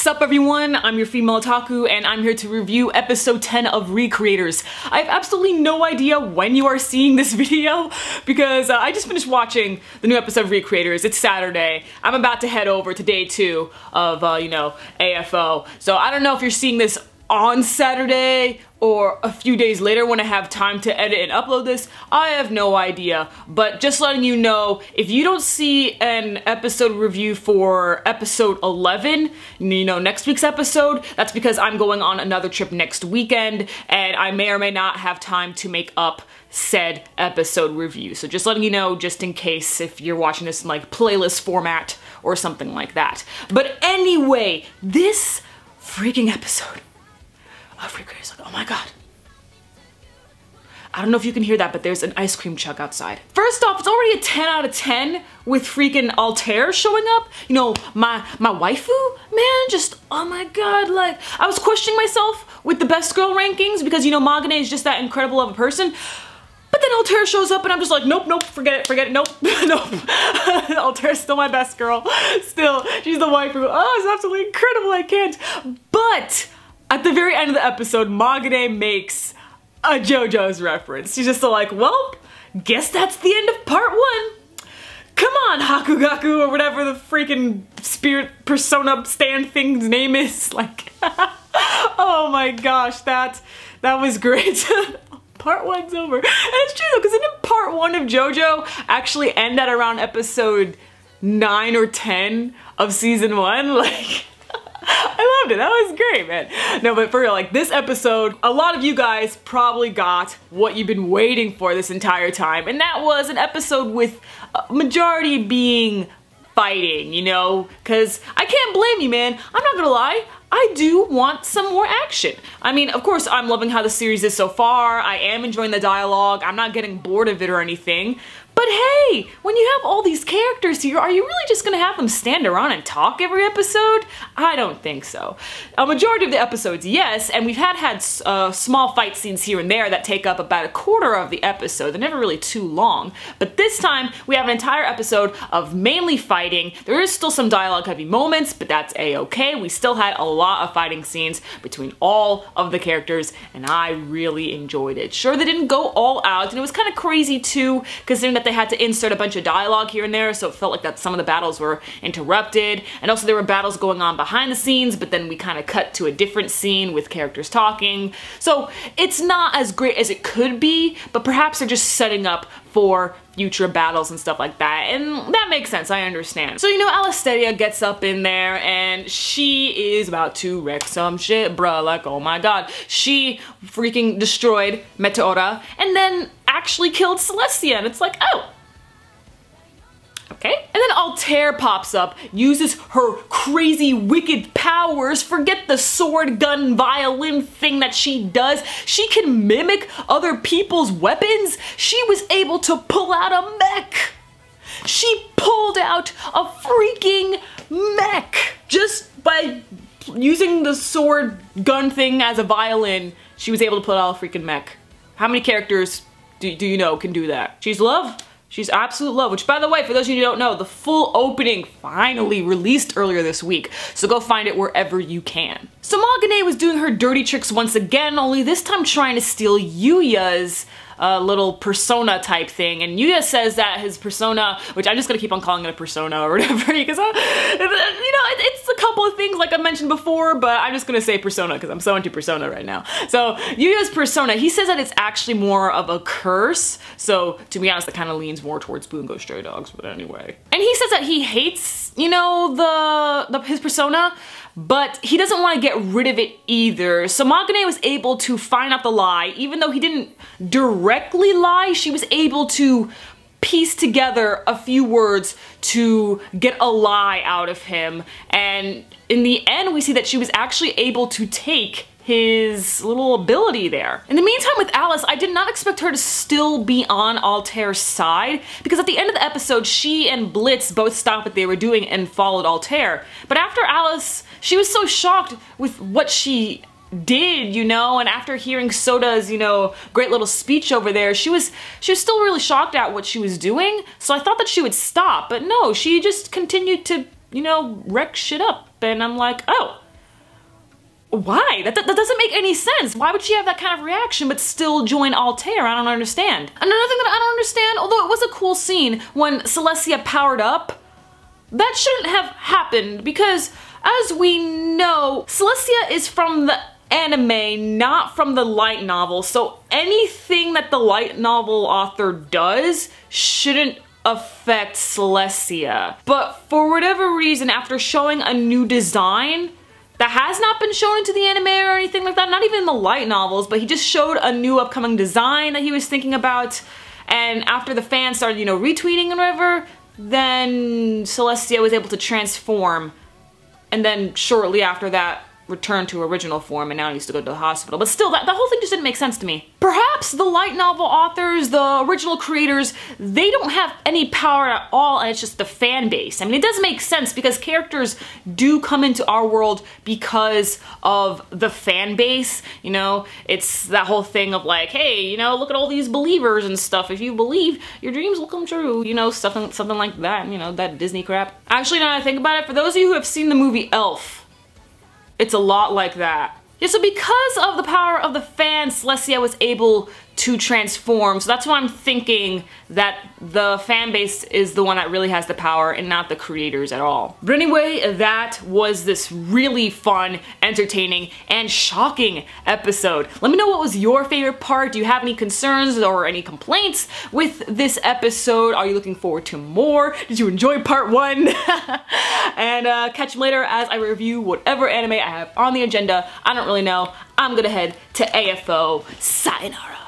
Sup everyone, I'm your female otaku and I'm here to review episode 10 of Recreators. I have absolutely no idea when you are seeing this video because I just finished watching the new episode of Recreators. It's Saturday. I'm about to head over to day 2 of, AFO. So I don't know if you're seeing this on Saturday or a few days later when I have time to edit and upload this. I have no idea, but just letting you know, if you don't see an episode review for episode 11, next week's episode, that's because I'm going on another trip next weekend and I may or may not have time to make up said episode review. So just letting you know, just in case if you're watching this in like playlist format or something like that. But anyway, this freaking episode of Recreators, oh my god. I don't know if you can hear that, but there's an ice cream truck outside. First off, it's already a 10 out of 10 with freaking Altair showing up. My waifu, man, just, oh my god, like, I was questioning myself with the best girl rankings because, Magane is just that incredible of a person. But then Altair shows up and I'm just like, nope, forget it, nope, nope. Altair's still my best girl. Still, she's the waifu. Oh, it's absolutely incredible, I can't. But at the very end of the episode, Magane makes a JoJo's reference. She's just like, well, guess that's the end of part 1. Come on, Hakugaku, or whatever the freaking spirit persona stand thing's name is. Like, oh my gosh, that was great. Part 1's over. And it's true though, because didn't part 1 of JoJo actually end at around episode 9 or 10 of season 1? Like, I loved it. That was great, man. No, but for real, like this episode, a lot of you guys probably got what you've been waiting for this entire time, and that was an episode with a majority being fighting, because I can't blame you, man. I'm not gonna lie. I do want some more action. I mean, of course, I'm loving how the series is so far. I am enjoying the dialogue. I'm not getting bored of it or anything. But hey, when you have all these characters here, are you really just gonna have them stand around and talk every episode? I don't think so. A majority of the episodes, yes, and we've had small fight scenes here and there that take up about a quarter of the episode. They're never really too long. But this time, we have an entire episode of mainly fighting. There is still some dialogue-heavy moments, but that's a-okay. We still had a lot of fighting scenes between all of the characters, and I really enjoyed it. Sure, they didn't go all out, and it was kind of crazy too, considering that they had to insert a bunch of dialogue here and there, so it felt like that some of the battles were interrupted, and also there were battles going on behind the scenes, but then we kind of cut to a different scene with characters talking. So it's not as great as it could be, but perhaps they're just setting up for future battles and stuff like that, and that makes sense, I understand. So Alisteria gets up in there and she is about to wreck some shit, bruh, like oh my god. She freaking destroyed Meteora and then actually killed Celestia, and it's like, oh, okay. And then Altair pops up, uses her crazy wicked powers. Forget the sword, gun, violin thing that she does. She can mimic other people's weapons. She was able to pull out a mech. She pulled out a freaking mech just by using the sword gun thing as a violin. She was able to pull out a freaking mech. How many characters do you know can do that? She's love. She's absolute love, which by the way, for those of you who don't know, the full opening finally released earlier this week, so go find it wherever you can. So Magane was doing her dirty tricks once again, only this time trying to steal Yuya's little persona type thing, and Yuya says that his persona, which I'm just gonna keep on calling it a persona or whatever, because it's a couple of things like I mentioned before, but I'm just gonna say persona because I'm so into persona right now. So Yuya's persona, he says that it's actually more of a curse, so to be honest, that kind of leans more towards Bungo Stray Dogs, but anyway. And he says that he hates, his persona, but he doesn't want to get rid of it either. So Magane was able to find out the lie. Even though he didn't directly lie, she was able to piece together a few words to get a lie out of him. And in the end, we see that she was actually able to take his little ability there. In the meantime with Alice, I did not expect her to still be on Altair's side, because at the end of the episode, she and Blitz both stopped what they were doing and followed Altair. But after Alice, she was so shocked with what she did, and after hearing Soda's, great little speech over there, she was still really shocked at what she was doing, so I thought that she would stop, but no, she just continued to, wreck shit up, and I'm like, oh, Why? That doesn't make any sense. Why would she have that kind of reaction but still join Altair? I don't understand. Another thing that I don't understand, although it was a cool scene when Celestia powered up, that shouldn't have happened because, as we know, Celestia is from the anime, not from the light novel, so anything that the light novel author does shouldn't affect Celestia. But for whatever reason, after showing a new design that has not been shown into the anime or anything like that, not even in the light novels, but he just showed a new upcoming design that he was thinking about, and after the fans started, you know, retweeting and whatever, then Celestia was able to transform, and then shortly after that returned to original form, and now needs to go to the hospital. But still, that whole thing just didn't make sense to me. Perhaps the light novel authors, the original creators, they don't have any power at all, and it's just the fan base. I mean, it does make sense because characters do come into our world because of the fan base, you know? It's that whole thing of like, hey, you know, look at all these believers and stuff. If you believe, your dreams will come true, you know, something like that, you know, that Disney crap. Actually, now that I think about it, for those of you who have seen the movie Elf, it's a lot like that. Yeah, so because of the power of the fans, Celestia was able to transform. So that's why I'm thinking that the fan base is the one that really has the power and not the creators at all. But anyway, that was this really fun, entertaining, and shocking episode. Let me know what was your favorite part. Do you have any concerns or any complaints with this episode? Are you looking forward to more? Did you enjoy part 1? And catch me later as I review whatever anime I have on the agenda. I don't really know. I'm gonna head to AFO. Sayonara.